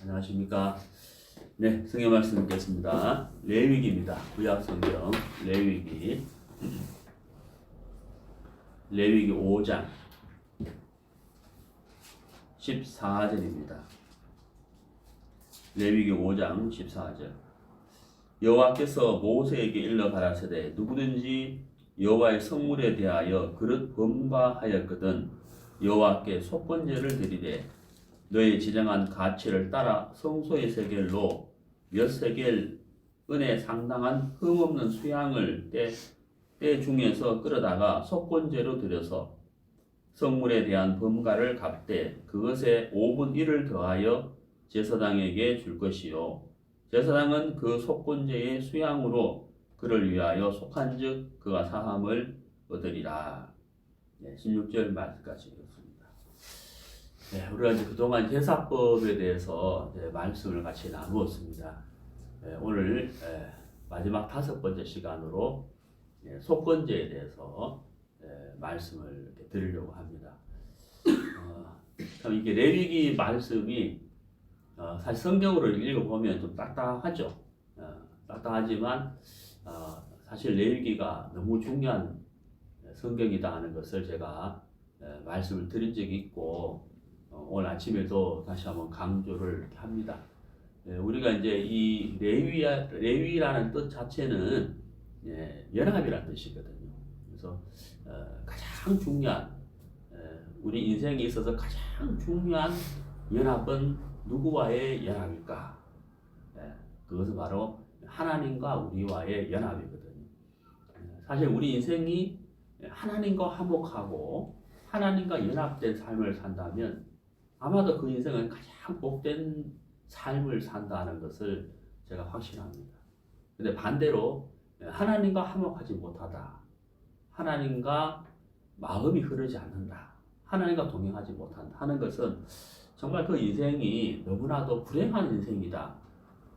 안녕하십니까. 네, 성경 말씀 듣겠습니다. 레위기입니다. 구약 성경 레위기 5장 14절입니다. 레위기 5장 14절. 여호와께서 모세에게 일러 가라사대 누구든지 여호와의 성물에 대하여 그릇 범과하였거든 여호와께 속건제를 드리되 너의 지정한 가치를 따라 성소의 세겔로 몇 세겔 은에 상당한 흠없는 수양을 때 중에서 끌어다가 속건제로 드려서 성물에 대한 범가를 갚되 그것에 5분 1을 더하여 제사장에게 줄 것이요 제사장은 그 속건제의 수양으로 그를 위하여 속한즉 그가 사함을 얻으리라. 16절 말씀까지 읽었습니다. 네, 우리가 이제 그동안 제사법에 대해서 말씀을 같이 나누었습니다. 오늘 마지막 5번째 시간으로 속건제에 대해서 말씀을 이렇게 드리려고 합니다. 참 이게 레위기 말씀이 사실 성경으로 읽어보면 좀 딱딱하죠. 딱딱하지만 사실 레위기가 너무 중요한 성경이다 하는 것을 제가 말씀을 드린 적이 있고 오늘 아침에도 다시 한번 강조를 이렇게 합니다. 우리가 이제 이 레위라는 뜻 자체는 연합이라는 뜻이거든요. 그래서 가장 중요한 우리 인생에 있어서 가장 중요한 연합은 누구와의 연합일까? 그것은 바로 하나님과 우리와의 연합이거든요. 사실 우리 인생이 하나님과 화목하고 하나님과 연합된 삶을 산다면 아마도 그 인생은 가장 복된 삶을 산다는 것을 제가 확신합니다. 근데 반대로 하나님과 화목하지 못하다, 하나님과 마음이 흐르지 않는다, 하나님과 동행하지 못한다 하는 것은 정말 그 인생이 너무나도 불행한 인생이다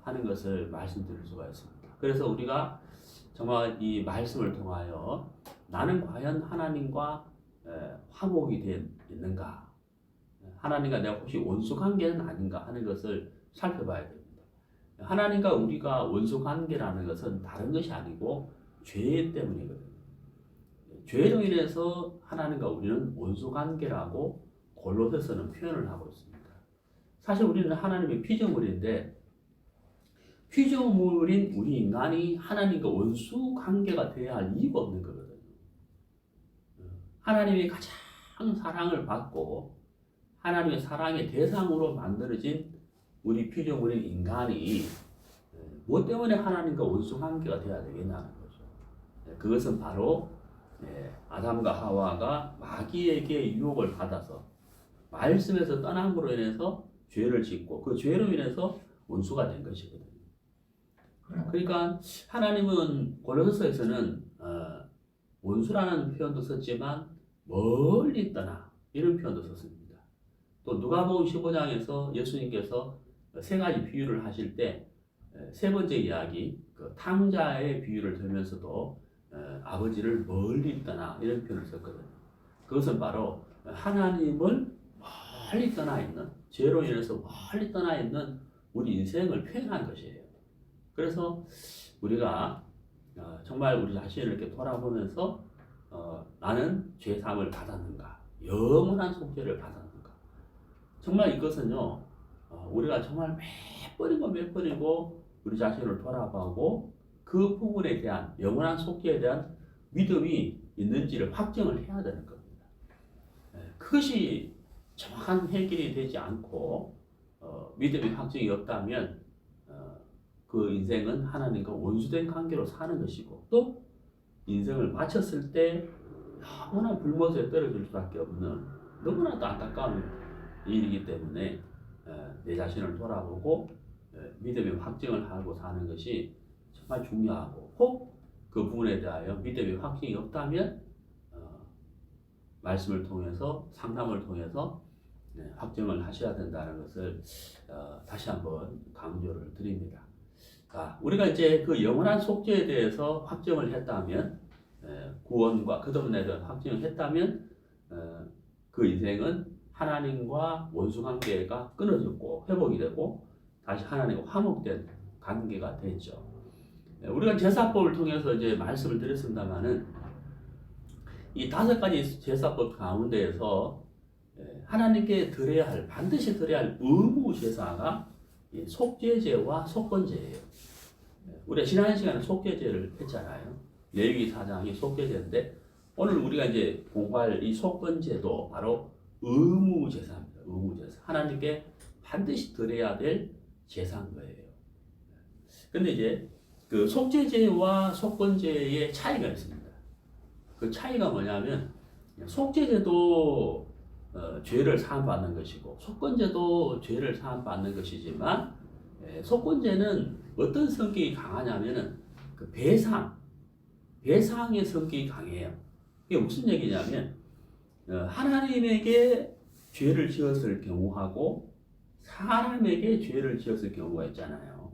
하는 것을 말씀드릴 수가 있습니다. 그래서 우리가 정말 이 말씀을 통하여 나는 과연 하나님과 화목이 있는가, 하나님과 내가 혹시 원수 관계는 아닌가 하는 것을 살펴봐야 됩니다. 하나님과 우리가 원수 관계라는 것은 다른 것이 아니고 죄 때문이거든요. 죄로 인해서 하나님과 우리는 원수 관계라고 골로새서는 표현을 하고 있습니다. 사실 우리는 하나님의 피조물인데 피조물인 우리 인간이 하나님과 원수 관계가 되어야 할 이유가 없는 거거든요. 하나님이 가장 사랑을 받고 하나님의 사랑의 대상으로 만들어진 우리 피조물인 인간이 무엇 때문에 하나님과 원수 관계가 되어야 되겠냐는 거죠. 그것은 바로 아담과 하와가 마귀에게 유혹을 받아서 말씀에서 떠남으로 인해서 죄를 짓고 그 죄로 인해서 원수가 된 것이거든요. 그러니까 하나님은 골로새서에서는 원수라는 표현도 썼지만 멀리 떠나 이런 표현도 썼습니다. 또 누가복음 15장에서 예수님께서 3가지 비유를 하실 때 3번째 이야기 그 탕자의 비유를 들면서도 아버지를 멀리 떠나 이런 표현을 썼거든요. 그것은 바로 하나님을 멀리 떠나 있는 죄로 인해서 멀리 떠나 있는 우리 인생을 표현한 것이에요. 그래서 우리가 정말 우리 자신을 이렇게 돌아보면서 나는 죄사함을 받았는가, 영원한 속죄를 받았는가. 정말 이것은요, 우리가 정말 몇 번이고 우리 자신을 돌아보고 그 부분에 대한 영원한 속죄에 대한 믿음이 있는지를 확정을 해야 되는 겁니다. 그것이 정확한 해결이 되지 않고 믿음의 확정이 없다면 그 인생은 하나님과 원수된 관계로 사는 것이고 또 인생을 마쳤을 때 너무나 불못에 떨어질 수밖에 없는 너무나도 안타까운 일이기 때문에 내 자신을 돌아보고 믿음의 확증을 하고 사는 것이 정말 중요하고 혹 그 부분에 대하여 믿음의 확증이 없다면 말씀을 통해서 상담을 통해서 확증을 하셔야 된다는 것을 다시 한번 강조를 드립니다. 우리가 이제 그 영원한 속죄에 대해서 확정을 했다면 구원과 거듭남에 대한 확정을 했다면 그 인생은 하나님과 원수 관계가 끊어졌고 회복이 되고 다시 하나님과 화목된 관계가 됐죠. 우리가 제사법을 통해서 이제 말씀을 드렸습니다만은 이 5가지 제사법 가운데에서 하나님께 드려야 할, 반드시 드려야 할 의무 제사가 속죄제와 속건제예요. 우리가 지난 시간에 속죄제를 했잖아요. 레위기 4장이 속죄제인데 오늘 우리가 이제 공부할 이 속건제도 바로 의무 제사입니다. 의무 제사. 하나님께 반드시 드려야 될 제사인 거예요. 근데 이제 그 속죄제와 속건제의 차이가 있습니다. 그 차이가 뭐냐면 속죄제도 죄를 사함받는 것이고 속건제도 죄를 사함받는 것이지만 속건제는 어떤 성격이 강하냐면은 그 배상의 성격이 강해요. 이게 무슨 얘기냐면 하나님에게 죄를 지었을 경우하고 사람에게 죄를 지었을 경우가 있잖아요.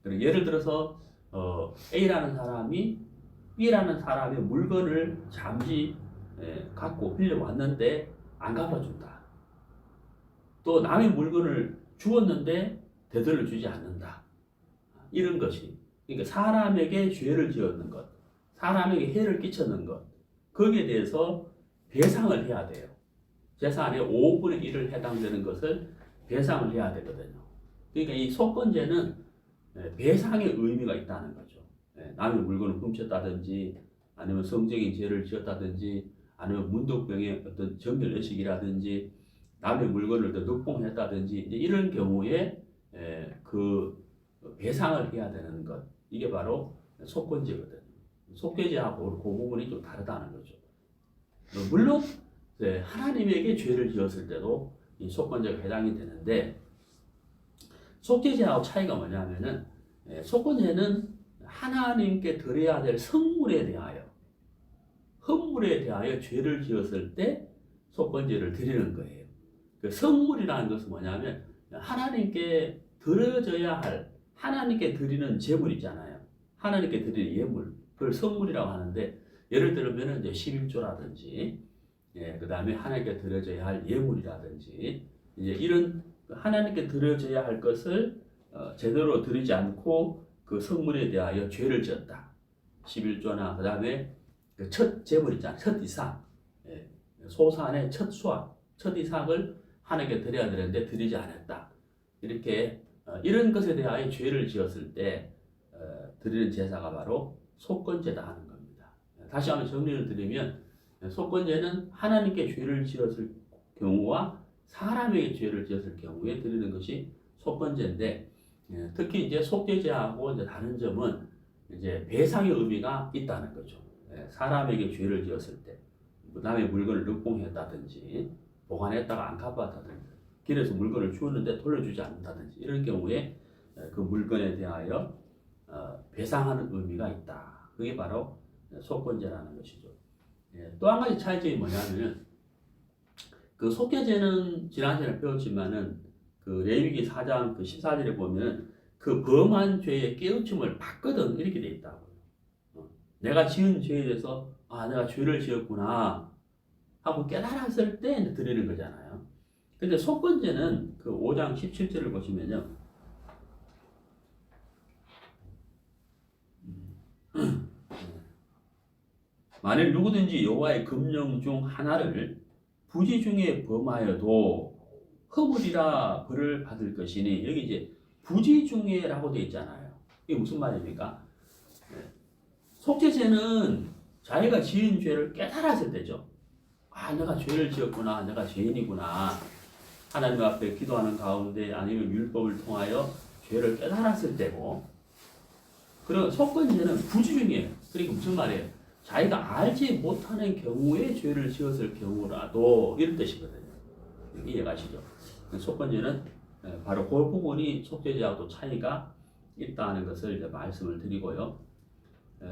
예를 들어서 A라는 사람이 B라는 사람의 물건을 잠시 갖고 빌려왔는데 안 갚아준다. 또 남의 물건을 주었는데 되돌려 주지 않는다. 이런 것이 그러니까 사람에게 죄를 지었는 것, 사람에게 해를 끼쳤는 것, 거기에 대해서 배상을 해야 돼요. 재산의 5분의 1을 해당되는 것을 배상을 해야 되거든요. 그러니까 이 속건제는 배상의 의미가 있다는 거죠. 남의 물건을 훔쳤다든지 아니면 성적인 죄를 지었다든지 아니면 문득병의 어떤 정결의식이라든지 남의 물건을 더 늑봉했다든지 이런 경우에 그 배상을 해야 되는 것, 이게 바로 속건제거든요. 속죄제하고 그 부분이 좀 다르다는 거죠. 물론 하나님에게 죄를 지었을 때도 이 속건제가 해당이 되는데 속죄제하고 차이가 뭐냐면은 속건제는 하나님께 드려야 될 성물에 대하여 헌물에 대하여 죄를 지었을 때 속건제를 드리는 거예요. 그 성물이라는 것은 뭐냐면 하나님께 드려져야 할 하나님께 드리는 제물 있잖아요. 하나님께 드리는 예물, 그걸 성물이라고 하는데 예를 들면 이제 11조라든지 그 다음에 하나님께 드려져야 할 예물이라든지 이제 이런 하나님께 드려져야 할 것을 제대로 드리지 않고 그 성물에 대하여 죄를 지었다. 11조나 그 다음에 첫 제물 있잖아요. 첫 이삭, 소산의 첫 수확, 첫 이삭을 하나님께 드려야 되는데 드리지 않았다. 이렇게 이런 것에 대하여 죄를 지었을 때 드리는 제사가 바로 속건제다 하는 겁니다. 다시 한번 정리를 드리면 속건제는 하나님께 죄를 지었을 경우와 사람에게 죄를 지었을 경우에 드리는 것이 속건제인데 특히 이제 속죄제하고 이제 다른 점은 이제 배상의 의미가 있다는 거죠. 사람에게 죄를 지었을 때 남의 물건을 늑봉했다든지 보관했다가 안 갚았다든지 길에서 물건을 주었는데 돌려주지 않는다든지 이런 경우에 그 물건에 대하여 배상하는 의미가 있다. 그게 바로 속건제라는 것이죠. 또 한 가지 차이점이 뭐냐면 그 속죄제는 지난 시간에 배웠지만은 그 레위기 4장 그 14절에 보면 그 범한 죄의 깨우침을 받거든 이렇게 돼 있다고요. 내가 지은 죄에 대해서 내가 죄를 지었구나 하고 깨달았을 때 드리는 거잖아요. 근데 속건제는 그 5장 17절을 보시면요. 만일 누구든지 여호와의 금령 중 하나를 부지 중에 범하여도 허물이라 벌을 받을 것이니 여기 이제 부지 중에라고 되어 있잖아요. 이게 무슨 말입니까? 속죄제는 자기가 지은 죄를 깨달았을 때죠. 내가 죄를 지었구나, 내가 죄인이구나. 하나님 앞에 기도하는 가운데 아니면 율법을 통하여 죄를 깨달았을 때고, 그리고 속건제는 부지 중에, 그러니까 무슨 말이에요? 자기가 알지 못하는 경우에 죄를 지었을 경우라도 이런 뜻이거든요. 이해가시죠? 속건제는 바로 그 부분이 속죄제하고 차이가 있다는 것을 이제 말씀을 드리고요.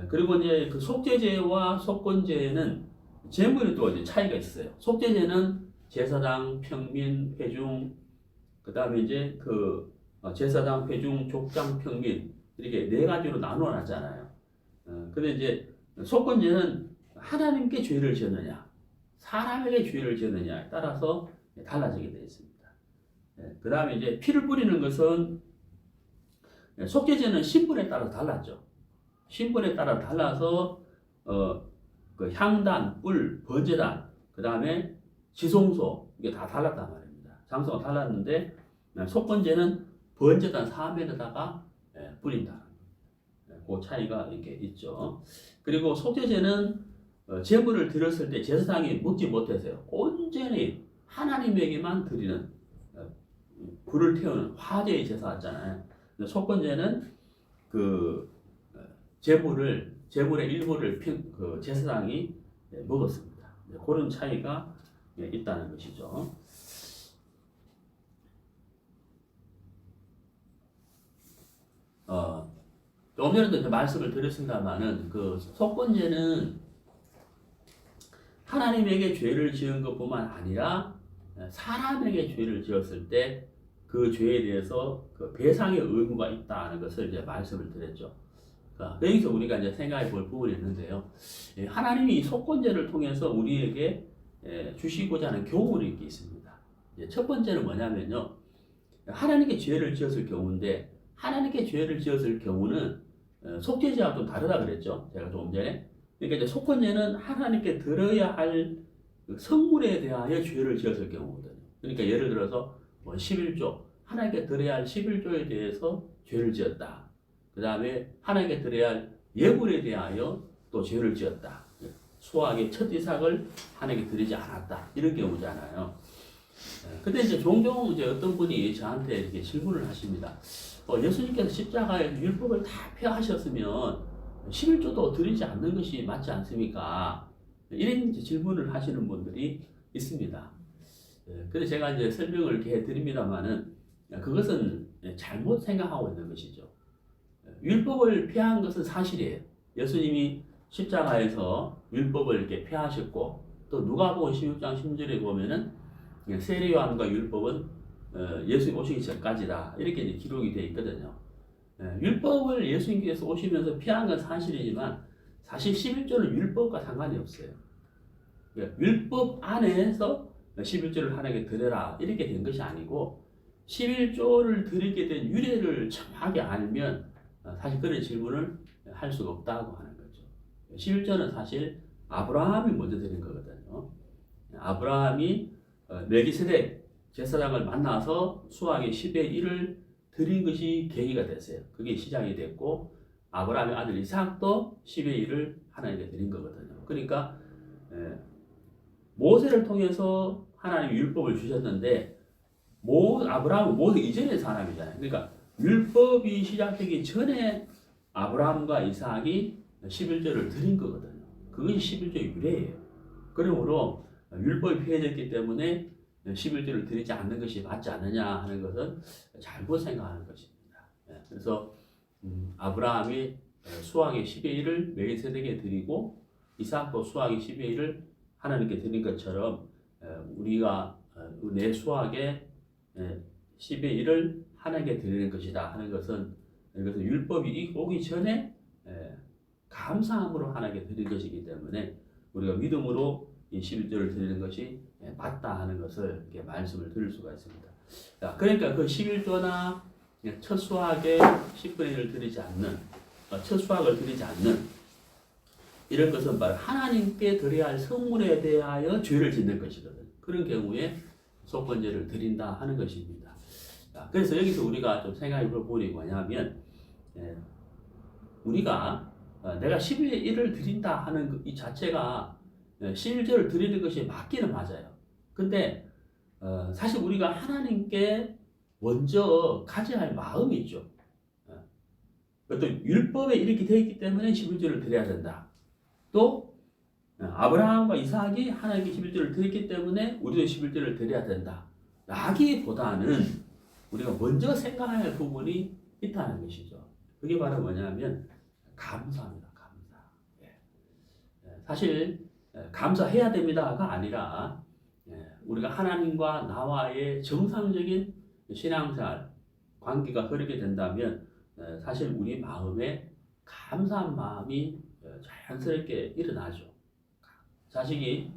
그리고 이제 그 속죄제와 속건제는 제물이 또 이제 차이가 있어요. 속죄제는 제사장, 평민, 회중, 그 다음에 이제 그 제사장, 회중, 족장, 평민 이렇게 네 가지로 나누어 놨잖아요. 근데 이제 속건제는 하나님께 죄를 지었느냐, 사람에게 죄를 지었느냐에 따라서 달라지게 되어 있습니다. 그 다음에 이제 피를 뿌리는 것은 속죄제는 신분에 따라 달랐죠. 신분에 따라 달라서 그 향단, 뿔, 번제단, 그 다음에 지송소 이게 다 달랐단 말입니다. 장소가 달랐는데 속건제는 번제단 사면에다가 뿌린다. 그 차이가 이렇게 있죠. 그리고 속죄제는 제물을 드렸을 때 제사장이 먹지 못해서요. 온전히 하나님에게만 드리는 불을 태우는 화제의 제사였잖아요. 속건제는 그 제물의 일부를 그 제사장이 먹었습니다. 그런 차이가 있다는 것이죠. 좀 전에도 말씀을 드렸습니다만은 그 속건제는 하나님에게 죄를 지은 것뿐만 아니라 사람에게 죄를 지었을 때 그 죄에 대해서 그 배상의 의무가 있다는 것을 이제 말씀을 드렸죠. 여기서 우리가 이제 생각해 볼 부분이 있는데요. 하나님이 이 속건제를 통해서 우리에게 주시고자 하는 교훈이 이렇게 있습니다. 첫 번째는 뭐냐면요. 하나님께 죄를 지었을 경우인데 하나님께 죄를 지었을 경우는 속죄제와 좀 다르다 그랬죠. 제가 조금 전에. 그러니까 이제 속건제는 하나님께 드려야 할 성물에 대하여 죄를 지었을 경우거든요. 그러니까 예를 들어서 11조, 하나님께 드려야 할 11조에 대해서 죄를 지었다. 그 다음에 하나님께 드려야 할 예물에 대하여 또 죄를 지었다. 수확의 첫 이삭을 하나님께 드리지 않았다. 이런 경우잖아요. 근데 이제 종종 이제 어떤 분이 저한테 이렇게 질문을 하십니다. 예수님께서 십자가에 율법을 다 폐하셨으면 11조도 드리지 않는 것이 맞지 않습니까? 이런 질문을 하시는 분들이 있습니다. 그래서 제가 이제 설명을 이렇게 해드립니다만은 그것은 잘못 생각하고 있는 것이죠. 율법을 폐한 것은 사실이에요. 예수님이 십자가에서 율법을 이렇게 폐하셨고 또 누가복음 16장 10절에 보면은 세례 요한과 율법은 예수님 오시기 전까지다 이렇게 이제 기록이 되어 있거든요. 율법을 예수님께서 오시면서 폐한 건 사실이지만 사실 11조는 율법과 상관이 없어요. 율법 안에서 11조를 하나님께 드려라 이렇게 된 것이 아니고 11조를 드리게 된 유래를 정확하게 알면 사실 그런 질문을 할 수가 없다고 하는 거죠. 11조는 사실 아브라함이 먼저 드린 거거든요. 아브라함이 멜기세덱 제사장을 만나서 수확의 10의 1을 드린 것이 계기가 됐어요. 그게 시작이 됐고 아브라함의 아들 이삭도 10의 1을 하나님께 드린 거거든요. 그러니까 모세를 통해서 하나님이 율법을 주셨는데 아브라함은 모세 이전의 사람이잖아요. 그러니까 율법이 시작되기 전에 아브라함과 이삭이 11조를 드린 거거든요. 그것이 11조의 유래예요. 그러므로 율법이 폐해졌기 때문에 11조를 드리지 않는 것이 맞지 않느냐 하는 것은 잘못 생각하는 것입니다. 그래서 아브라함이 수확의 10의 1을 멜기세덱에게 드리고 이삭도 수확의 10의 1을 하나님께 드린 것처럼 우리가 내 수확의 10의 1을 하나님께 드리는 것이다 하는 것은 이것은 율법이 오기 전에 감사함으로 하나님께 드린 것이기 때문에 우리가 믿음으로 이 11조를 드리는 것이 맞다 하는 것을 이렇게 말씀을 드릴 수가 있습니다. 그러니까 그 11조나 첫 수확의 10분의 1을 드리지 않는 첫 수확을 드리지 않는 이런 것은 바로 하나님께 드려야 할 성물에 대하여 죄를 짓는 것이거든요. 그런 경우에 속건제를 드린다 하는 것입니다. 그래서 여기서 우리가 좀 생각해 볼 부분이 뭐냐면 우리가 내가 11의 1을 드린다 하는 이 자체가 11조를 드리는 것이 맞기는 맞아요. 근데 사실 우리가 하나님께 먼저 가져야 할 마음이 있죠. 어떤 율법에 이렇게 되어 있기 때문에 11조를 드려야 된다. 또 아브라함과 이삭이 하나님께 11조를 드렸기 때문에 우리도 11조를 드려야 된다. 라기보다는 우리가 먼저 생각해야 할 부분이 있다는 것이죠. 그게 바로 뭐냐면 감사입니다. 감사. 사실 감사해야 됩니다가 아니라 우리가 하나님과 나와의 정상적인 신앙생활 관계가 흐르게 된다면 사실 우리 마음에 감사한 마음이 자연스럽게 일어나죠. 자식이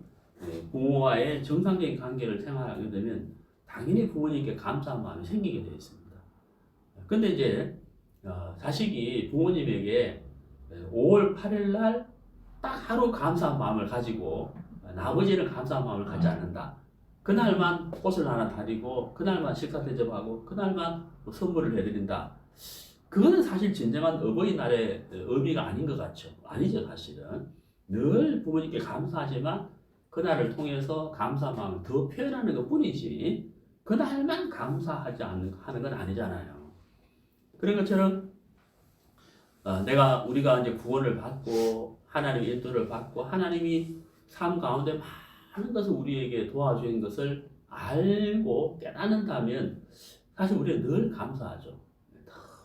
부모와의 정상적인 관계를 생활하게 되면 당연히 부모님께 감사한 마음이 생기게 되어 있습니다. 근데 이제 자식이 부모님에게 5월 8일 날 딱 하루 감사한 마음을 가지고 나머지는 감사한 마음을 갖지 않는다. 그날만 꽃을 하나 다리고 그날만 식사 대접하고 그날만 뭐 선물을 해드린다. 그거는 사실 진정한 어버이날의 의미가 아닌 것 같죠. 아니죠, 사실은. 늘 부모님께 감사하지만 그날을 통해서 감사한 마음을 더 표현하는 것 뿐이지 그날만 감사하지 하는 건 아니잖아요. 그런 것처럼 우리가 이제 구원을 받고 하나님의 인도를 받고 하나님이 삶 가운데 많은 것을 우리에게 도와주는 것을 알고 깨닫는다면 사실 우리는 늘 감사하죠.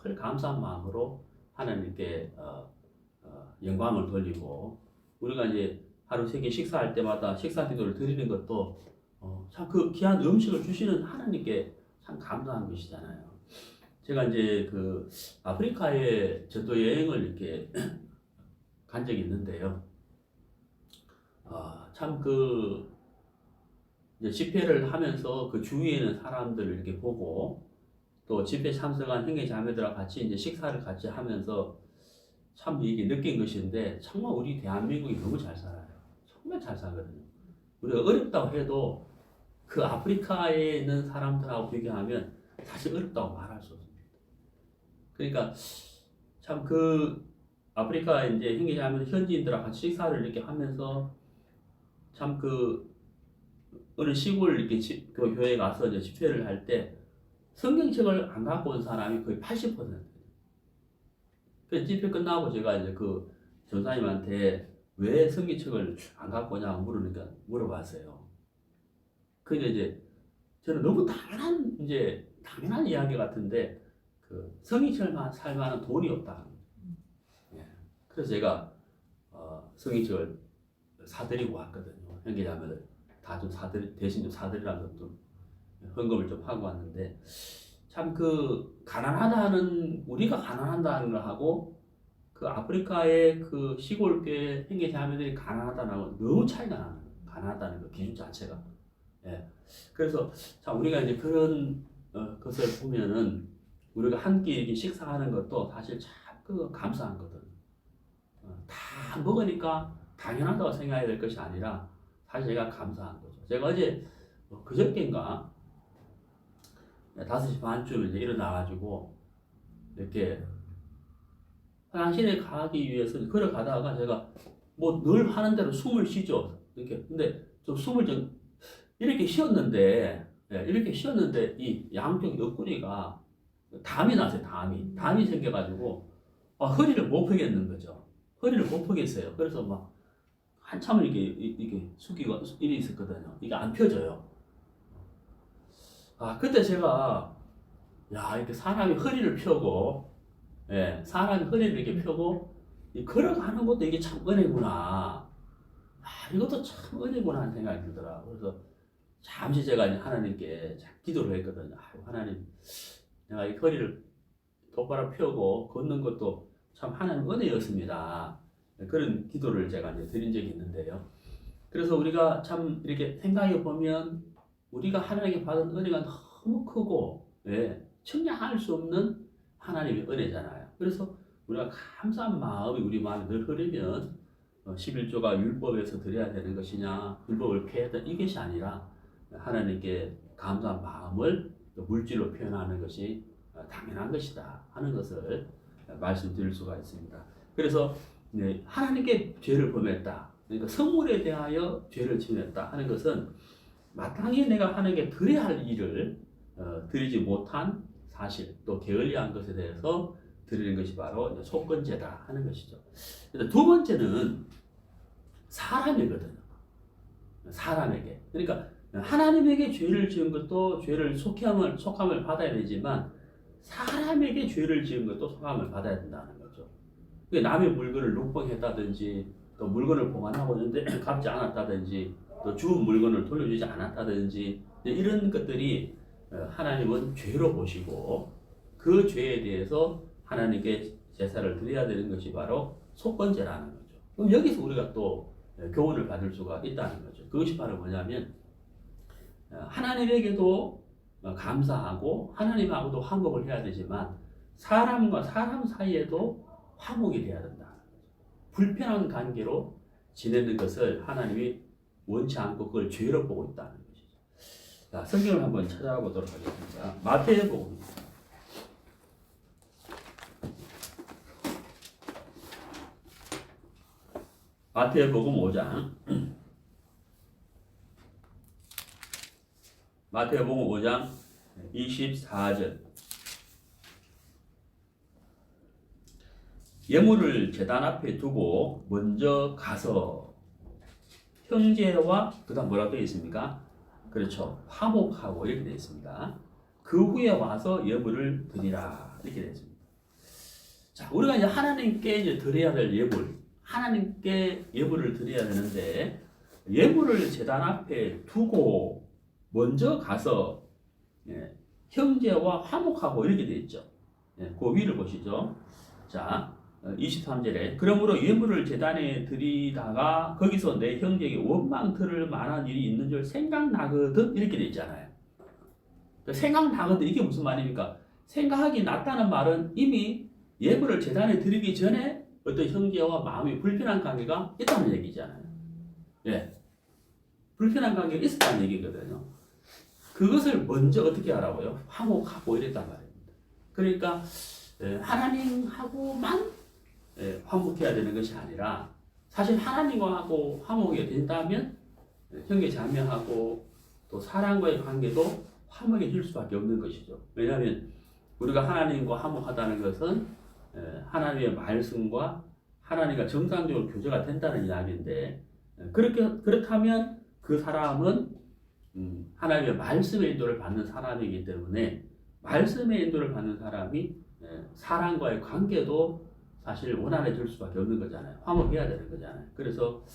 늘 감사한 마음으로 하나님께 영광을 돌리고 우리가 이제 하루 세 끼 식사할 때마다 식사 기도를 드리는 것도 참 그 귀한 음식을 주시는 하나님께 참 감사한 것이잖아요. 제가 이제 그 아프리카에 전도 여행을 이렇게 간 적이 있는데요. 참 그 집회를 하면서 그 주위에 있는 사람들을 이렇게 보고 또 집회 참석한 형제 자매들과 같이 이제 식사를 같이 하면서 참 이게 느낀 것인데 정말 우리 대한민국이 너무 잘 살아요. 정말 잘 살거든요. 우리가 어렵다고 해도 그 아프리카에 있는 사람들하고 비교하면 사실 어렵다고 말할 수 없습니다. 그러니까 참 그 아프리카 이제 형제자매 현지인들하고 같이 식사를 이렇게 하면서 참 그 어느 시골 이렇게 그 교회에 가서 이제 집회를 할 때 성경책을 안 갖고 온 사람이 거의 80%예요. 그 집회 끝나고 제가 이제 그 전사님한테 왜 성경책을 안 갖고 오냐고 물어봤어요. 근데 이제 저는 너무 당연한 이야기 같은데 그 성경책을 살 만한 돈이 없다. 그래서 제가 성경책을 사드리고 왔거든요. 형제자매들 다 좀 대신 좀 사드리라는 것도 헌금을 좀 하고 왔는데 참 그 우리가 가난하다는 거하고 그 아프리카의 그 시골교회 형제자매들이 가난하다는 거 너무 차이가 나는 거예요. 가난하다는 그 기준 자체가. 예. 그래서 참 우리가 이제 그런 것을 보면은 우리가 한 끼 이렇게 식사하는 것도 사실 참 그 감사한 거든. 다 먹으니까 당연하다고 생각해야 될 것이 아니라 사실 제가 감사한 거죠. 제가 어제 그저께인가 5시 반쯤에 이제 일어나가지고 이렇게 화장실에 가기 위해서 걸어가다가 제가 뭐 늘 하는 대로 숨을 쉬죠. 이렇게 근데 좀 숨을 좀 이렇게 쉬었는데 이 양쪽 옆구리가 담이 났어요. 담이 생겨가지고 허리를 못 펴겠는 거죠. 허리를 못 펴겠어요. 그래서 막 한참을 이렇게 숙이고 이래 있었거든요. 이게 안 펴져요. 그때 제가 이렇게 사람이 허리를 펴고 사람이 허리를 이렇게 펴고 걸어가는 것도 이게 참 은혜구나. 이것도 참 은혜구나 하는 생각이 들더라고요. 그래서 잠시 제가 이제 하나님께 기도를 했거든요. 하나님, 내가 이 허리를 똑바로 펴고 걷는 것도 참 하나님 은혜였습니다. 그런 기도를 제가 이제 드린 적이 있는데요. 그래서 우리가 참 이렇게 생각해 보면 우리가 하나님께 받은 은혜가 너무 크고 청량할 수 없는 하나님의 은혜잖아요. 그래서 우리가 감사한 마음이 우리 마음에 늘 흐르면 11조가 율법에서 드려야 되는 것이냐 율법을 폐했던 이것이 아니라 하나님께 감사한 마음을 물질로 표현하는 것이 당연한 것이다 하는 것을 말씀드릴 수가 있습니다. 그래서 하나님께 죄를 범했다. 그러니까 성물에 대하여 죄를 지냈다 하는 것은 마땅히 내가 하나님께 드려야 할 일을 드리지 못한 사실 또 게을리한 것에 대해서 드리는 것이 바로 속건제다 하는 것이죠. 두 번째는 사람이거든요. 사람에게. 그러니까 하나님에게 죄를 지은 것도 죄를 속함을 받아야 되지만 사람에게 죄를 지은 것도 속함을 받아야 된다는 거죠. 남의 물건을 룩봉했다든지 또 물건을 보관하고 있는데 갚지 않았다든지 또 주운 물건을 돌려주지 않았다든지 이런 것들이 하나님은 죄로 보시고 그 죄에 대해서 하나님께 제사를 드려야 되는 것이 바로 속건제라는 거죠. 그럼 여기서 우리가 또 교훈을 받을 수가 있다는 거죠. 그것이 바로 뭐냐면 하나님에게도 감사하고 하나님하고도 화목을 해야 되지만 사람과 사람 사이에도 화목이 돼야 된다. 불편한 관계로 지내는 것을 하나님이 원치 않고 그걸 죄로 보고 있다는 것이죠. 자, 성경을 한번 찾아보도록 하겠습니다. 마태복음입니다. 마태복음 5장 마태복음 5장 24절 예물을 제단 앞에 두고 먼저 가서 형제와 그다음 뭐라고 되어 있습니까? 그렇죠. 화목하고 이렇게 되어 있습니다. 그 후에 와서 예물을 드리라 이렇게 되어 있습니다. 자, 우리가 이제 하나님께 이제 드려야 될 예물, 하나님께 예물을 드려야 되는데 예물을 제단 앞에 두고 먼저 가서 형제와 화목하고 이렇게 되어 있죠. 그 위를 보시죠. 자, 23절에 그러므로 예물을 제단에 드리다가 거기서 내 형제에게 원망 들을 만한 일이 있는 줄 생각나거든 이렇게 되어 있잖아요. 생각나거든 이게 무슨 말입니까? 생각하기 낫다는 말은 이미 예물을 제단에 드리기 전에 어떤 형제와 마음이 불편한 관계가 있다는 얘기잖아요. 예, 불편한 관계가 있었다는 얘기거든요. 그것을 먼저 어떻게 하라고요? 화목하고 이랬단 말입니다. 그러니까 하나님하고만 화목해야 되는 것이 아니라 사실 하나님하고 화목이 된다면 형제 자매하고 또 사랑과의 관계도 화목해질 수밖에 없는 것이죠. 왜냐하면 우리가 하나님과 화목하다는 것은 하나님의 말씀과 하나님과 정상적으로 교제가 된다는 이야기인데 그렇다면 그 사람은 하나님의 말씀의 인도를 받는 사람이기 때문에 말씀의 인도를 받는 사람이 사람과의 관계도 사실 원활해질 수밖에 없는 거잖아요. 화목해야 되는 거잖아요. 그래서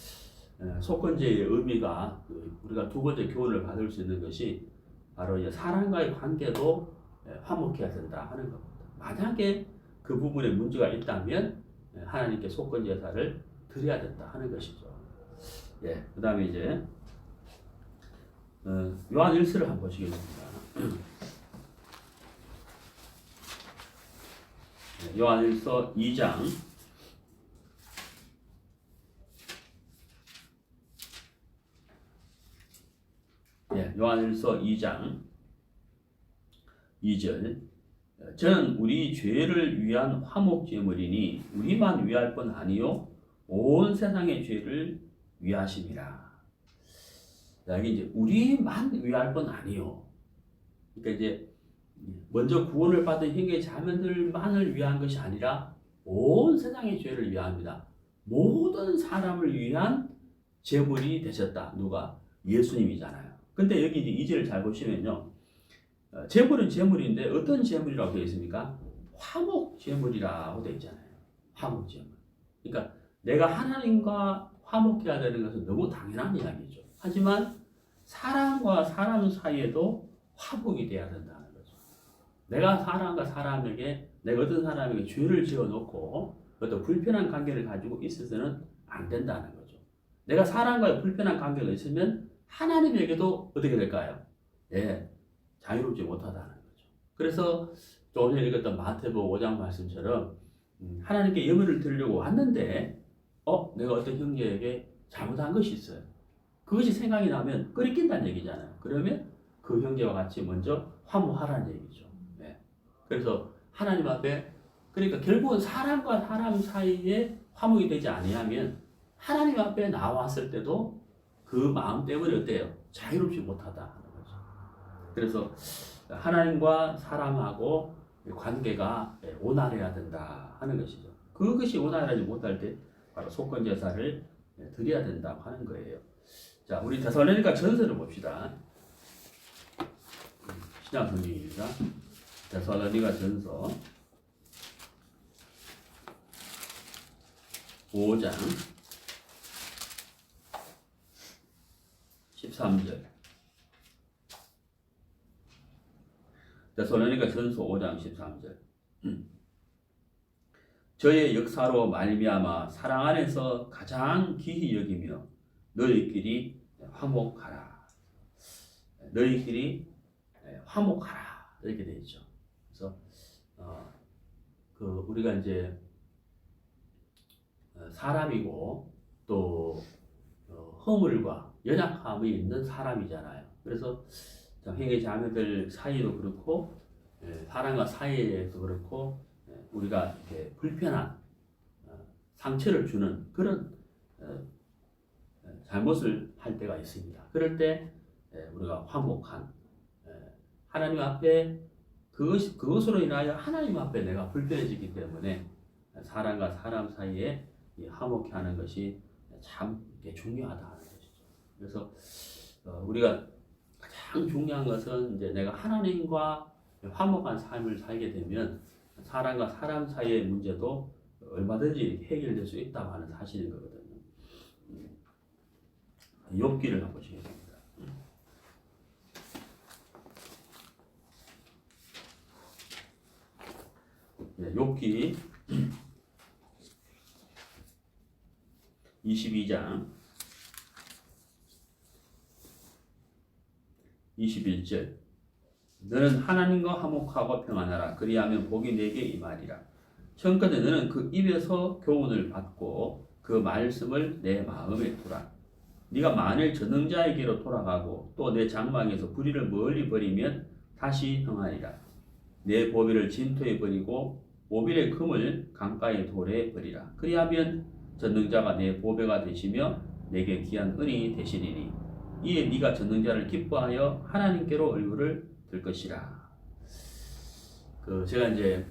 속건제의 의미가 우리가 두 번째 교훈을 받을 수 있는 것이 바로 이제 사람과의 관계도 화목해야 된다 하는 겁니다. 만약에 그 부분에 문제가 있다면 하나님께 속건제사를 드려야 된다 하는 것이죠. 예, 그 다음에 이제 요한 1서를 한번 보시겠습니다. 요한 1서 2장 요한 1서 2장 2절 저는 우리 죄를 위한 화목제물이니 우리만 위할 뿐 아니요 온 세상의 죄를 위하심이라. 여기 이제 우리만 위할 뿐 아니요. 그러니까 이제 먼저 구원을 받은 형제 자매들만을 위한 것이 아니라 온 세상의 죄를 위합니다. 모든 사람을 위한 제물이 되셨다. 누가? 예수님이잖아요. 근데 여기 이제 2절을 잘 보시면요. 제물은 제물인데 어떤 제물이라고 되어 있습니까? 화목 제물이라고 되어 있잖아요. 화목 제물. 그러니까 내가 하나님과 화목해야 되는 것은 너무 당연한 이야기죠. 하지만 사람과 사람 사이에도 화목이 돼야 된다는 거죠. 내가 사람과 사람에게 내가 어떤 사람에게 죄를 지어놓고 어떤 불편한 관계를 가지고 있어서는 안 된다는 거죠. 내가 사람과의 불편한 관계가 있으면 하나님에게도 어떻게 될까요? 예, 자유롭지 못하다는 거죠. 그래서 조금 전에 읽었던 마태복음 5장 말씀처럼 하나님께 예물을 드리려고 왔는데 내가 어떤 형제에게 잘못한 것이 있어요. 그것이 생각이 나면 끓이낀다는 얘기잖아요. 그러면 그 형제와 같이 먼저 화목하라는 얘기죠. 네. 그래서 하나님 앞에 그러니까 결국은 사람과 사람 사이에 화목이 되지 아니하면 하나님 앞에 나왔을 때도 그 마음 때문에 어때요? 자유롭지 못하다 하는 거죠. 그래서 하나님과 사람하고 관계가 원활해야 된다 하는 것이죠. 그것이 원활하지 못할 때 바로 속건제사를 드려야 된다고 하는 거예요. 자, 우리 데살로니가 전서를 봅시다. 신약 성경입니다. 데살로니가 전서 5장 13절. 데살로니가 전서 5장 13절. 저의 역사로 말미암아 사랑 안에서 가장 귀히 여기며 너희끼리 화목하라. 너희끼리 화목하라 이렇게 되어 있죠. 그래서 우리가 이제 사람이고 또 허물과 연약함이 있는 사람이잖아요. 그래서 형제 자매들 사이도 그렇고 사람과 사이에도 그렇고 우리가 이렇게 불편한 상처를 주는 그런 잘못을 할 때가 있습니다. 그럴 때 우리가 화목한 하나님 앞에 그것으로 인하여 하나님 앞에 내가 불편해지기 때문에 사람과 사람 사이에 화목해 하는 것이 참 중요하다는 것이죠. 그래서 우리가 가장 중요한 것은 이제 내가 하나님과 화목한 삶을 살게 되면 사람과 사람 사이의 문제도 얼마든지 해결될 수 있다고 하는 사실인 거거든요. 욥기를 한번 보시겠습니다. 욥기 22장 21절 너는 하나님과 화목하고 평안하라. 그리하면 복이 내게 임하리라. 청컨대 너는 그 입에서 교훈을 받고 그 말씀을 내 마음에 두라. 네가 만일 전능자에게로 돌아가고 또 내 장막에서 불의를 멀리 버리면 다시 평하리라. 내 보배를 진토에 버리고 오빌의 금을 강가의 돌에 버리라. 그리하면 전능자가 내 보배가 되시며 내게 귀한 은이 되시리니 이에 네가 전능자를 기뻐하여 하나님께로 얼굴을 들 것이라. 제가 이제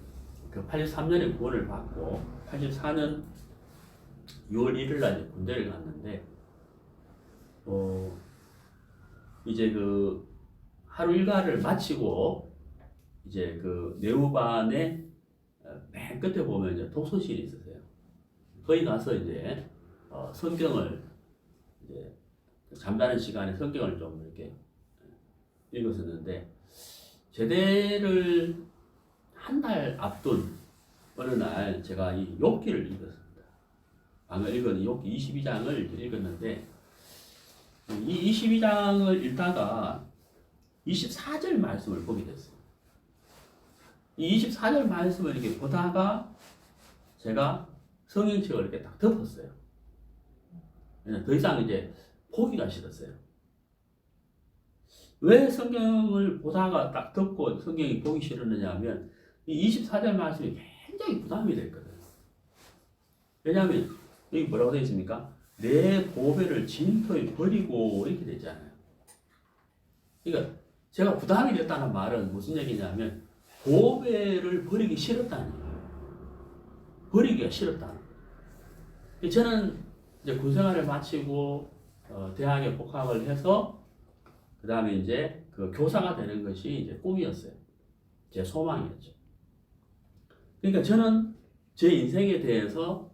83년에 구원을 받고 84년 6월 1일 날 군대를 갔는데 이제 하루 일과를 마치고 이제 내후반에 맨 끝에 보면 이제 독서실이 있었어요. 거기 가서 이제 성경을 이제 잠자는 시간에 성경을 좀 이렇게 읽었었는데 제대를 한 달 앞둔 어느 날 제가 이 욥기를 읽었습니다. 방금 읽은 욥기 22장을 읽었는데 이 22장을 읽다가 24절 말씀을 보게 됐어요. 이 24절 말씀을 이렇게 보다가 제가 성경책을 이렇게 딱 덮었어요. 더 이상 이제 보기가 싫었어요. 왜 성경을 보다가 딱 덮고 성경이 보기 싫었느냐 하면 이 24절 말씀이 굉장히 부담이 됐거든요. 왜냐하면 여기 뭐라고 되어 있습니까? 내 보배를 진토에 버리고 이렇게 되잖아요. 그러니까 제가 부담이 됐다는 말은 무슨 얘기냐면 보배를 버리기 싫었다는 거예요. 버리기가 싫었다는 거예요. 저는 이제 군생활을 마치고 대학에 복학을 해서 그 다음에 이제 교사가 되는 것이 이제 꿈이었어요. 제 소망이었죠. 그러니까 저는 제 인생에 대해서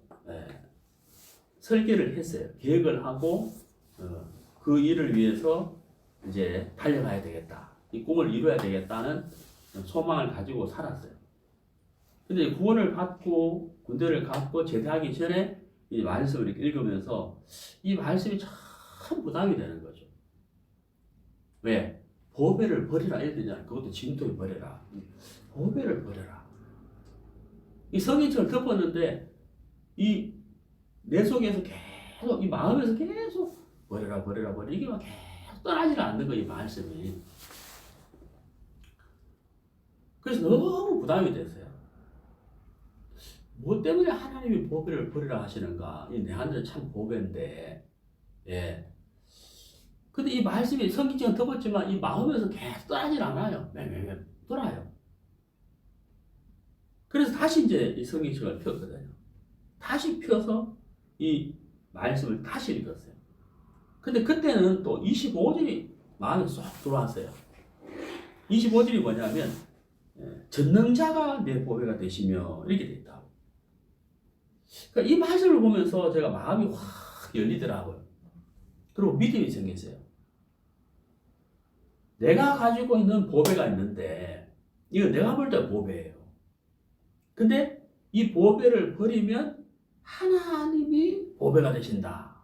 설계를 했어요. 계획을 하고 그 일을 위해서 이제 달려가야 되겠다. 이 꿈을 이루어야 되겠다는 소망을 가지고 살았어요. 근데 구원을 받고 군대를 갔고 제대하기 전에 이 말씀을 이렇게 읽으면서 이 말씀이 참 부담이 되는 거죠. 왜? 보배를 버리라 이랬잖아요. 그것도 진토에 버려라. 보배를 버려라. 이 성경책을 덮었는데 내 속에서 계속 이 마음에서 계속 버려라 이게 막 계속 떠나질 않는 거예요. 이 말씀이. 그래서 너무 부담이 됐어요. 뭐 때문에 하나님이 보배를 버리라 하시는가? 이 내한테는 참 보배인데, 예. 근데 이 말씀이 성경책은 덮었지만 이 마음에서 계속 떠나질 않아요. 매매매 떠나요. 그래서 다시 이제 이 성경책을 폈거든요. 다시 펴서 이 말씀을 다시 읽었어요. 근데 그때는 또 25절이 마음에 쏙 들어왔어요. 25절이 뭐냐면 전능자가 내 보배가 되시며 이렇게 돼 있다고. 그러니까 이 말씀을 보면서 제가 마음이 확 열리더라고요. 그리고 믿음이 생겼어요. 내가 가지고 있는 보배가 있는데 이거 내가 볼 때 보배예요. 근데 이 보배를 버리면 하나님이 보배가 되신다.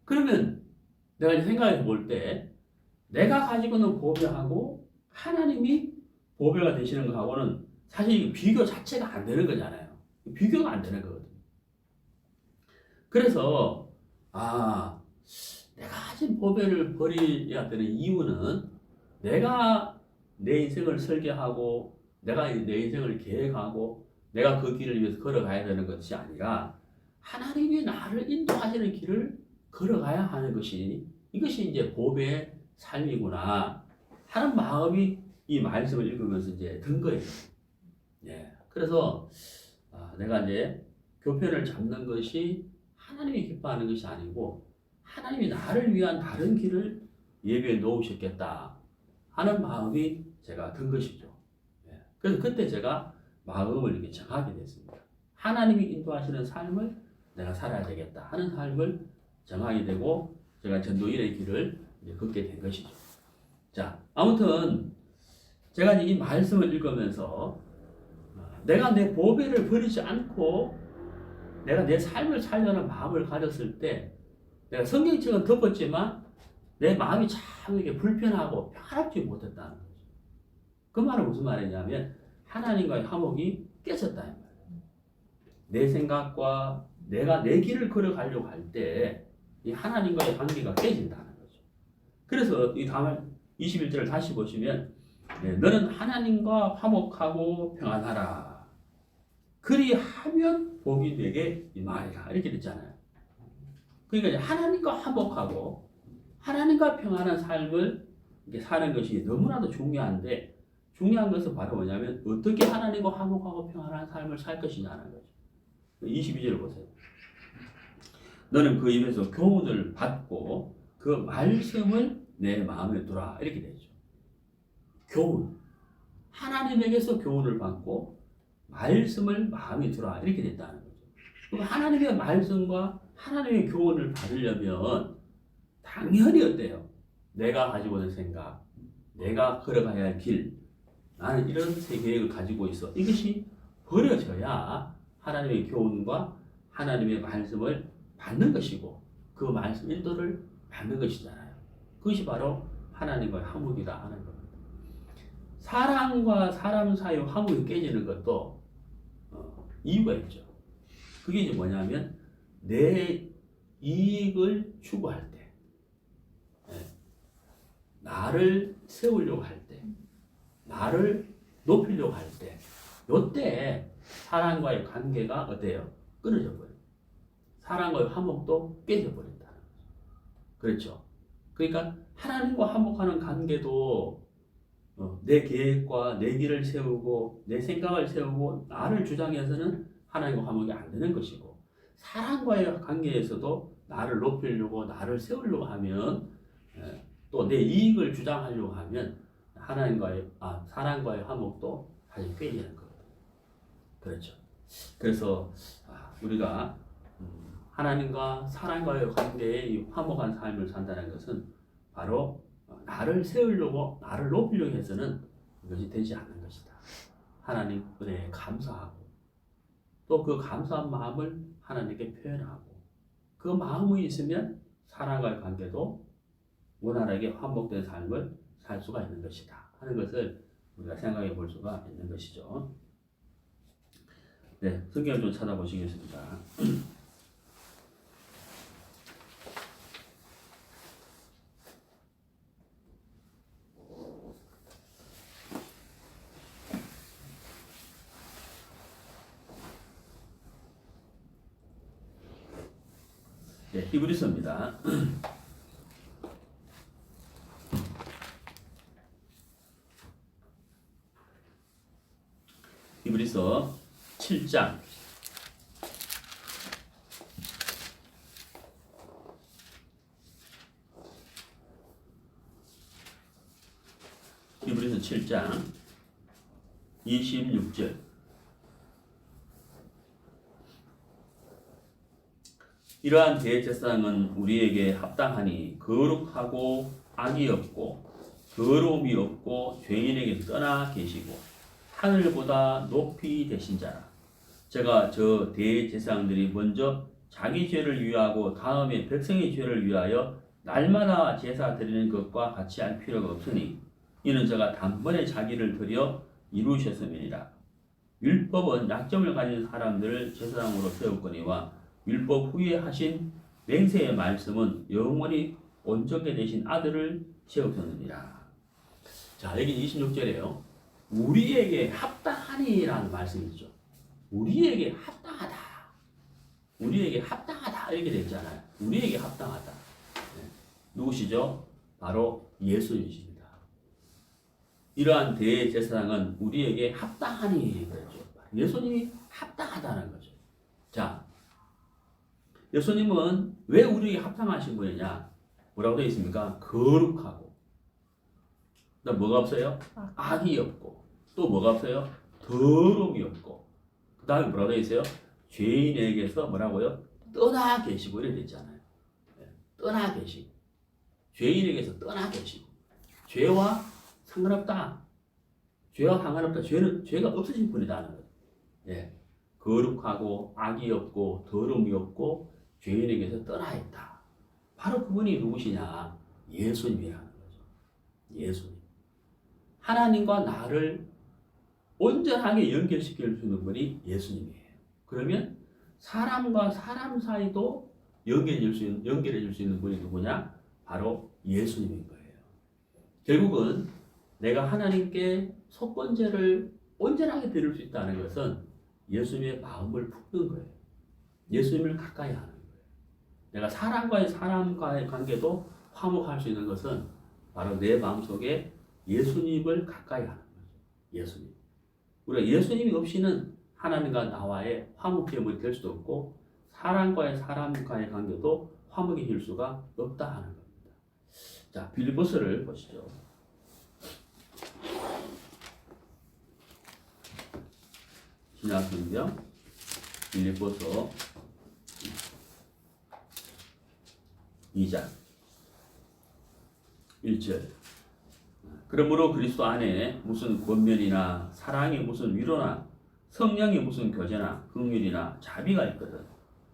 그러면 내가 이제 생각해 볼 때 내가 가지고 있는 보배하고 하나님이 보배가 되시는 것하고는 사실 비교 자체가 안 되는 거잖아요. 비교가 안 되는 거거든요. 그래서 내가 가진 보배를 버려야 되는 이유는 내가 내 인생을 설계하고 내가 내 인생을 계획하고 내가 그 길을 위해서 걸어가야 되는 것이 아니라 하나님이 나를 인도하시는 길을 걸어가야 하는 것이 이것이 이제 보배의 삶이구나 하는 마음이 이 말씀을 읽으면서 이제 든 거예요. 예. 그래서 내가 이제 교편을 잡는 것이 하나님이 기뻐하는 것이 아니고 하나님이 나를 위한 다른 길을 예비해 놓으셨겠다 하는 마음이 제가 든 것이죠. 예. 그래서 그때 제가 마음을 이렇게 정하게 됐습니다. 하나님이 인도하시는 삶을 내가 살아야 되겠다 하는 삶을 정하게 되고 제가 전도일의 길을 이제 걷게 된 것이죠. 자, 아무튼 제가 이 말씀을 읽으면서 내가 내 보배를 버리지 않고 내가 내 삶을 살려는 마음을 가졌을 때 내가 성경책은 덮었지만 내 마음이 참 이게 불편하고 평안하지 못했다는 거죠. 그 말은 무슨 말이냐면 하나님과의 화목이 깨졌다 이 말이에요. 내 생각과 내가 내 길을 걸어가려고 할 때 이 하나님과의 관계가 깨진다는 거죠. 그래서 이 다음 21절을 다시 보시면 너는 하나님과 화목하고 평안하라. 그리하면 복이 되게 임하리라. 이렇게 됐잖아요. 그러니까 이제 하나님과 화목하고 하나님과 평안한 삶을 이렇게 사는 것이 너무나도 중요한데 중요한 것은 바로 뭐냐면 어떻게 하나님과 화목하고 평안한 삶을 살 것이냐는 거죠. 22절을 보세요. 너는 그 입에서 교훈을 받고 그 말씀을 내 마음에 두라. 이렇게 되죠. 교훈. 하나님에게서 교훈을 받고 말씀을 마음에 두라. 이렇게 됐다는 거죠. 그럼 하나님의 말씀과 하나님의 교훈을 받으려면 당연히 어때요? 내가 가지고 있는 생각, 내가 걸어가야 할 길, 나는 이런 새 계획을 가지고 있어. 이것이 버려져야 하나님의 교훈과 하나님의 말씀을 받는 것이고 그 말씀 인도를 받는 것이잖아요. 그것이 바로 하나님과의 화목이라 하는 겁니다. 사람과 사람 사이 화목이 깨지는 것도 이유가 있죠. 그게 이제 뭐냐면 내 이익을 추구할 때, 나를 세우려고 할 때, 나를 높이려고 할 때, 요때 사람과의 관계가 어때요? 끊어져 버려요. 사람과의 화목도 깨져 버린다는 거죠. 그렇죠? 그러니까 하나님과 화목하는 관계도 내 계획과 내 길을 세우고 내 생각을 세우고 나를 주장해서는 하나님과 화목이 안 되는 것이고 사람과의 관계에서도 나를 높이려고 나를 세우려고 하면 또 내 이익을 주장하려고 하면 사람과의 화목도 사실 깨지는 거거든요. 그렇죠. 그래서 우리가 하나님과 사람과의 관계에 이 화목한 삶을 산다는 것은 바로 나를 세우려고 나를 높이려고 해서는 이것이 되지 않는 것이다. 하나님 은혜에 감사하고 또 그 감사한 마음을 하나님께 표현하고 그 마음이 있으면 사람과의 관계도 원활하게 화목된 삶을 살 수가 있는 것이다 하는 것을 우리가 생각해 볼 수가 있는 것이죠. 네, 성경을 좀 찾아보시겠습니다. 네, 히브리서입니다. 히브리서 7장 히브리서 7장 26절 이러한 대제사장은 우리에게 합당하니 거룩하고 악이 없고 더러움이 없고 죄인에게 떠나 계시고 하늘보다 높이 되신 자라. 제가 저 대제사장들이 먼저 자기 죄를 위하고 다음에 백성의 죄를 위하여 날마다 제사 드리는 것과 같이 할 필요가 없으니 이는 저가 단번에 자기를 드려 이루셨음이니라. 율법은 약점을 가진 사람들을 제사장으로 세웠거니와 율법 후에 하신 맹세의 말씀은 영원히 온전케 되신 아들을 세우셨느니라. 자, 여기 26절에요. 우리에게 합당하니라는 말씀이 있죠. 우리에게 합당하다. 우리에게 합당하다 이렇게 되어 있잖아요. 우리에게 합당하다. 네. 누구시죠? 바로 예수님이십니다. 이러한 대제사장은 우리에게 합당하니 그랬죠. 예수님이 합당하다는 거죠. 자, 예수님은 왜 우리에게 합당하신 분이냐? 뭐라고 되어 있습니까? 거룩하고. 그다음 뭐가 없어요? 악이 없고. 또 뭐가 없어요? 더러움이 없고. 그 다음에 뭐라고 되어 있어요? 죄인에게서 뭐라고요? 떠나 계시고 이렇게 되어 있잖아요. 떠나 계시고. 죄인에게서 떠나 계시고. 죄와 상관없다. 죄와 상관없다. 죄가 없으신 분이다는 거예요. 예. 거룩하고 악이 없고 더러움이 없고 죄인에게서 떠나 있다. 바로 그분이 누구시냐? 예수님이라는 거죠. 예수님. 하나님과 나를 온전하게 연결시킬 수 있는 분이 예수님이에요. 그러면 사람과 사람 사이도 연결해 줄 수 있는 분이 누구냐? 바로 예수님인 거예요. 결국은 내가 하나님께 속건제를 온전하게 드릴 수 있다는 것은 예수님의 마음을 품는 거예요. 예수님을 가까이 하는 거예요. 내가 사람과의 관계도 화목할 수 있는 것은 바로 내 마음속에 예수님을 가까이 하는 거죠. 예수님. 우리가 예수님이 없이는 하나님과 나와의 화목함이 될 수도 없고 사람과의 관계도 화목이 될 수가 없다 하는 겁니다. 자, 빌립보서를 보시죠. 신약성경 빌립보서 2장 1절. 그러므로 그리스도 안에 무슨 권면이나 사랑이 무슨 위로나 성령이 무슨 교제나 긍휼이나 자비가 있거든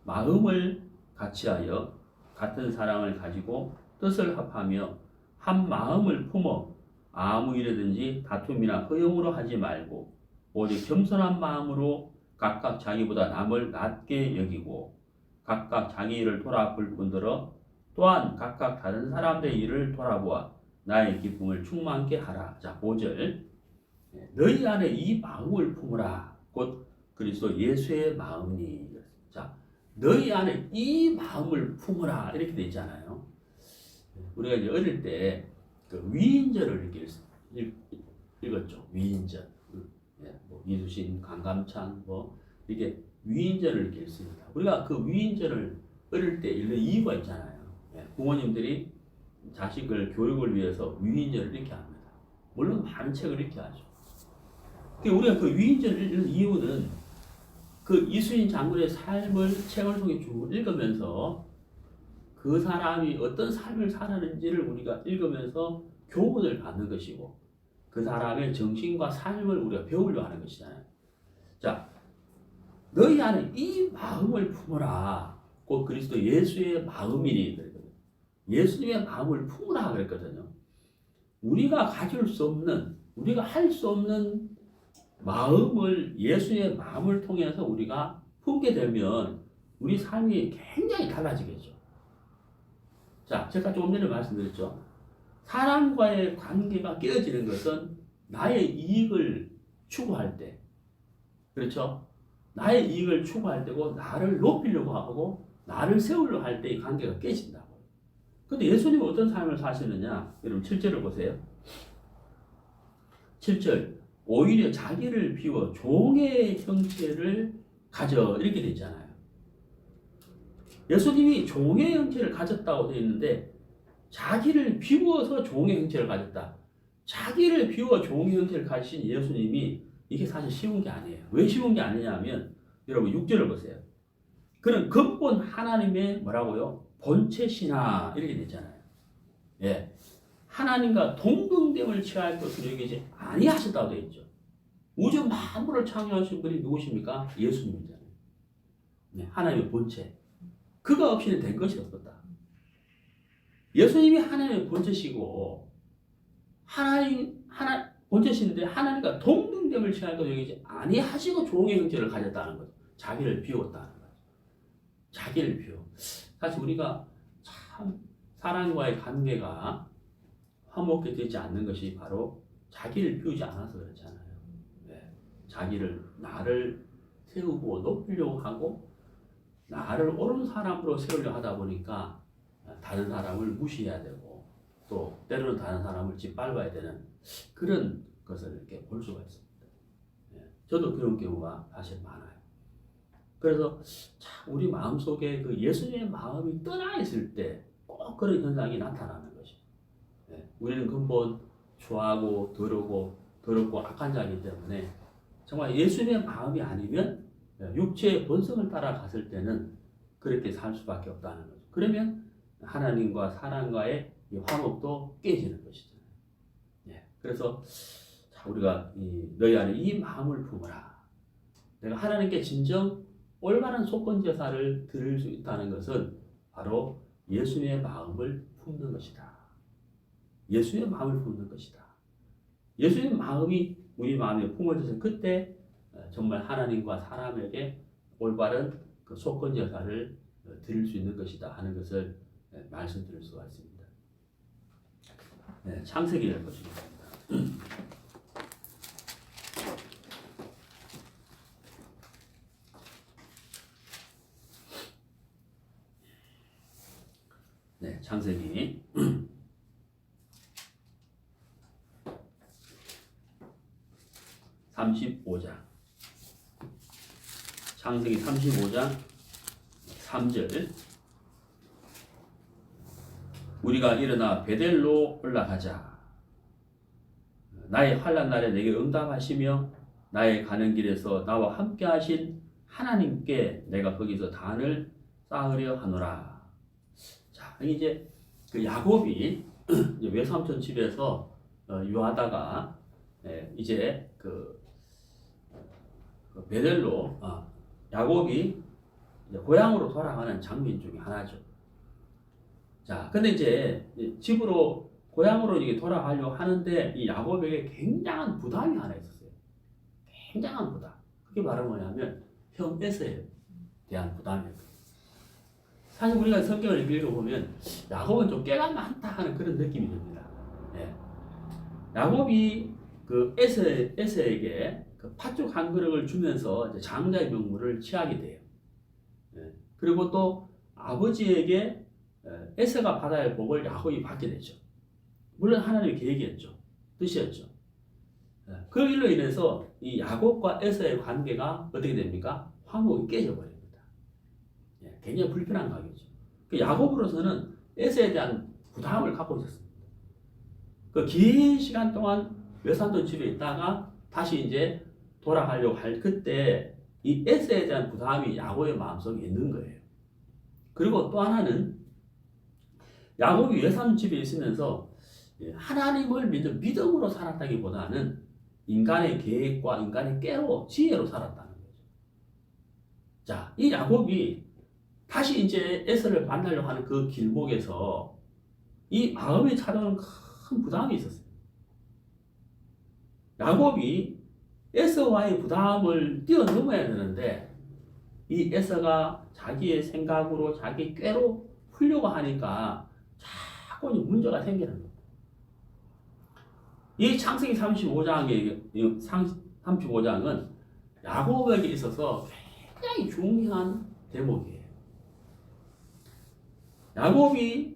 마음을 같이하여 같은 사랑을 가지고 뜻을 합하며 한 마음을 품어 아무 일이든지 다툼이나 허용으로 하지 말고 오직 겸손한 마음으로 각각 자기보다 남을 낮게 여기고 각각 자기 일을 돌아볼 뿐더러 또한 각각 다른 사람들의 일을 돌아보아 나의 기쁨을 충만케 하라. 자, 5절. 너희 안에 이 마음을 품으라. 곧 그리스도 예수의 마음이니. 자, 너희 안에 이 마음을 품으라. 이렇게 되어 있잖아요. 우리가 이제 어릴 때 그 위인전을 읽었죠. 위인전. 뭐 이수신, 강감찬, 뭐 이렇게 위인전을 이렇게 읽습니다. 우리가 그 위인전을 어릴 때 읽는 이유가 있잖아요. 부모님들이 자식을 교육을 위해서 위인전을 이렇게 합니다. 물론 많은 책을 이렇게 하죠. 우리가 그 위인전을 읽는 이유는 그 이수인 장군의 삶을 책을 통해 쭉 읽으면서 그 사람이 어떤 삶을 살았는지를 우리가 읽으면서 교훈을 받는 것이고 그 사람의 정신과 삶을 우리가 배우려 하는 것이잖아요. 자, 너희 안에 이 마음을 품어라. 곧 그리스도 예수의 마음이니 그랬거든요. 예수님의 마음을 품으라 그랬거든요. 우리가 가질 수 없는, 우리가 할 수 없는 마음을 예수의 마음을 통해서 우리가 품게 되면 우리 삶이 굉장히 달라지겠죠. 자, 제가 조금 전에 말씀드렸죠. 사람과의 관계가 깨어지는 것은 나의 이익을 추구할 때, 그렇죠? 나의 이익을 추구할 때고 나를 높이려고 하고 나를 세우려고 할 때 이 관계가 깨진다고. 근데 예수님은 어떤 삶을 사시느냐? 여러분 7절을 보세요. 7절. 오히려 자기를 비워 종의 형체를 가져 이렇게 되어 있잖아요. 예수님이 종의 형체를 가졌다고 되어 있는데 자기를 비워서 종의 형체를 가졌다. 자기를 비워 종의 형체를 가지신 예수님이 이게 사실 쉬운 게 아니에요. 왜 쉬운 게 아니냐면 여러분 6절을 보세요. 그는 근본 하나님의 뭐라고요? 본체시나 이렇게 되어 있잖아요. 예. 하나님과 동등됨을 취할 것을 여기지 아니하셨다고 되어 있죠. 우주 만물을 창조하신 분이 누구십니까? 예수님이잖아요. 네, 하나님의 본체. 그가 없이는 된 것이 없었다. 예수님이 하나님의 본체시고 하나 본체신데 하나님과 동등됨을 취할 것 여기지 아니하시고 종의 형체를 가졌다는 거죠. 자기를 비웠다는 거죠. 자기를 비워. 사실 우리가 참 사람과의 관계가 화목하게 되지 않는 것이 바로 자기를 비우지 않아서 그렇잖아요. 네. 나를 세우고 높이려고 하고 나를 옳은 사람으로 세우려 하다 보니까 다른 사람을 무시해야 되고 또 때로는 다른 사람을 짓밟아야 되는 그런 것을 이렇게 볼 수가 있습니다. 예, 저도 그런 경우가 사실 많아요. 그래서 참 우리 마음속에 그 예수님의 마음이 떠나 있을 때 꼭 그런 현상이 나타나는 것이죠. 예, 우리는 근본 추하고 더럽고 악한 자이기 때문에 정말 예수님의 마음이 아니면 육체의 본성을 따라갔을 때는 그렇게 살 수밖에 없다는 거죠. 그러면 하나님과 사람과의 이 화목도 깨지는 것이잖아요. 예, 그래서 우리가 너희 안에 이 마음을 품어라. 내가 하나님께 진정 올바른 속건 제사를 드릴 수 있다는 것은 바로 예수님의 마음을 품는 것이다. 예수님의 마음을 품는 것이다. 예수님의 마음이 우리 마음에 품어져서 그때 정말 하나님과 사람에게 올바른 그 속건 제사를 드릴 수 있는 것이다 하는 것을 말씀드릴 수가 있습니다. 네, 창세기를 보시겠습니다. 네, 창세기 35장. 창세기 35장 3절. 우리가 일어나 베델로 올라가자. 나의 환난 날에 내게 응답하시며 나의 가는 길에서 나와 함께 하신 하나님께 내가 거기서 단을 쌓으려 하노라. 자, 이제 그 야곱이 외삼촌 집에서 유하다가 이제 그 베델로 야곱이 이제 고향으로 돌아가는 장면 중에 하나죠. 자, 근데 이제 집으로 고향으로 이게 돌아가려고 하는데 이 야곱에게 굉장한 부담이 하나 있었어요. 굉장한 부담. 그게 바로 뭐냐면 형 에서에 대한 부담이었어요. 사실 우리가 성경을 읽어보면 야곱은 좀 깨가 많다 하는 그런 느낌이 듭니다. 예. 야곱이 그 에서에게 그 팥죽 한 그릇을 주면서 이제 장자의 명분을 취하게 돼요. 예. 그리고 또 아버지에게 에서가 받아야 할 복을 야곱이 받게 되죠. 물론 하나님의 계획이었죠. 뜻이었죠. 그 일로 인해서 이 야곱과 에서의 관계가 어떻게 됩니까? 화목이 깨져버립니다. 굉장히 불편한 관계죠. 그 야곱으로서는 에서에 대한 부담을 갖고 있었습니다. 그 긴 시간 동안 외삼촌 집에 있다가 다시 이제 돌아가려고 할 그때 이 에서에 대한 부담이 야곱의 마음속에 있는 거예요. 그리고 또 하나는 야곱이 외삼촌 집에 있으면서 하나님을 믿는 믿음으로 살았다기보다는 인간의 계획과 인간의 깨로 지혜로 살았다는 거죠. 자, 이 야곱이 다시 이제 에서를 만나려고 하는 그 길목에서 이 마음에 찾아오는 큰 부담이 있었어요. 야곱이 에서와의 부담을 뛰어넘어야 되는데 이 에서가 자기의 생각으로 자기 꾀로 풀려고 하니까 자꾸 문제가 생기는 겁니다. 이 창세기 35장은 야곱에게 있어서 굉장히 중요한 대목이에요. 야곱이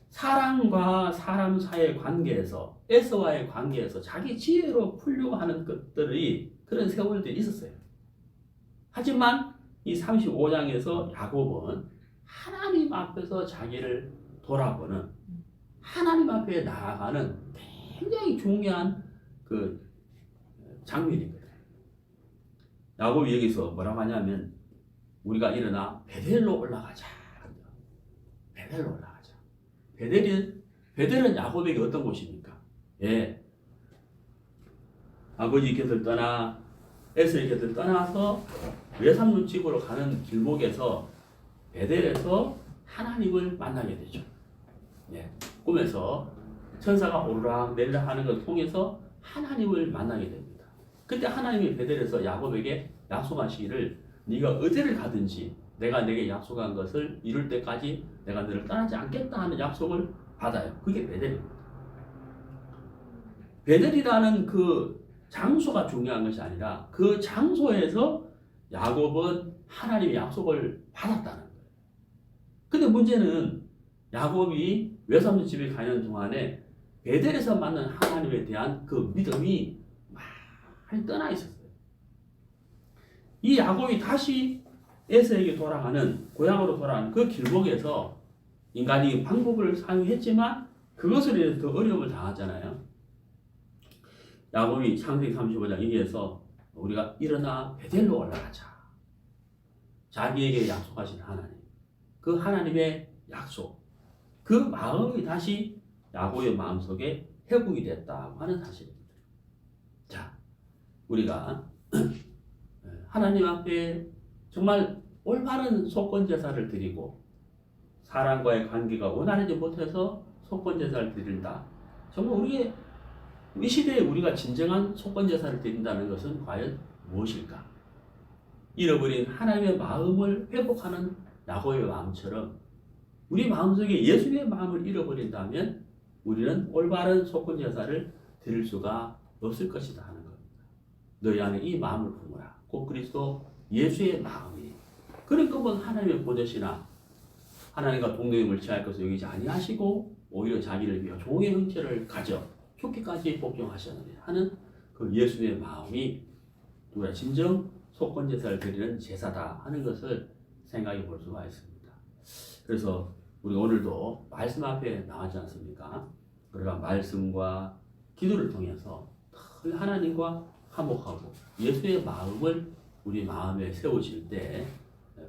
사람과 사람 사이의 관계에서 에서와의 관계에서 자기 지혜로 풀려고 하는 것들이 그런 세월들이 있었어요. 하지만 이 35장에서 야곱은 하나님 앞에서 자기를 돌아보는 하나님 앞에 나아가는 굉장히 중요한 그 장면입니다. 야곱이 여기서 뭐라고 하냐면 우리가 일어나 베델로 올라가자. 베델로 올라가자. 베델은 야곱에게 어떤 곳입니까? 예. 아버지 곁을 떠나 에서의 곁을 떠나서 외삼촌 집으로 가는 길목에서 베델에서 하나님을 만나게 되죠. 예, 꿈에서 천사가 오르락 내리락 하는 것을 통해서 하나님을 만나게 됩니다. 그때 하나님이 베델에서 야곱에게 약속하시기를 네가 어디를 가든지 내가 내게 약속한 것을 이룰 때까지 내가 너를 떠나지 않겠다 하는 약속을 받아요. 그게 베델입니다. 베델이라는 그 장소가 중요한 것이 아니라 그 장소에서 야곱은 하나님의 약속을 받았다는 거예요. 근데 문제는 야곱이 외삼촌 집에 가는 동안에 베델에서 만난 하나님에 대한 그 믿음이 많이 떠나 있었어요. 이 야곱이 다시 에서에게 돌아가는 고향으로 돌아가는 그 길목에서 인간이 방법을 사용했지만 그것을 위해서 더 어려움을 당하잖아요. 야곱이 창세기 35장 2에서 우리가 일어나 베델로 올라가자. 자기에게 약속하신 하나님. 그 하나님의 약속. 그 마음이 다시 야곱의 마음속에 회복이 됐다고 하는 사실입니다. 자, 우리가 하나님 앞에 정말 올바른 속건제사를 드리고 사람과의 관계가 원활하지 못해서 속건제사를 드린다. 정말 우리의 이 시대에 우리가 진정한 속건제사를 드린다는 것은 과연 무엇일까? 잃어버린 하나님의 마음을 회복하는 야곱의 마음처럼 우리 마음속에 예수님의 마음을 잃어버린다면 우리는 올바른 속건제사를 드릴 수가 없을 것이다 하는 겁니다. 너희 안에 이 마음을 품으라. 곧 그리스도 예수의 마음이. 그러니까 뭐 하나님의 보젓이나 하나님과 동등임을 취할 것을 여기지 아니하시고 오히려 자기를 위하여 종의 형체를 가져 죽기까지 복종하셨느니 하는 그 예수의 마음이 우리가 진정 속건제사를 드리는 제사다 하는 것을 생각해 볼 수가 있습니다. 그래서 우리 오늘도 말씀 앞에 나가지 않습니까? 우리가 말씀과 기도를 통해서 늘 하나님과 화목하고 예수의 마음을 우리 마음에 세우실 때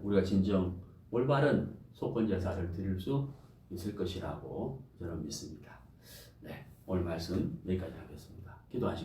우리가 진정 올바른 속건제사를 드릴 수 있을 것이라고 저는 믿습니다. 네, 오늘 말씀 여기까지 하겠습니다. 기도하시겠습니다.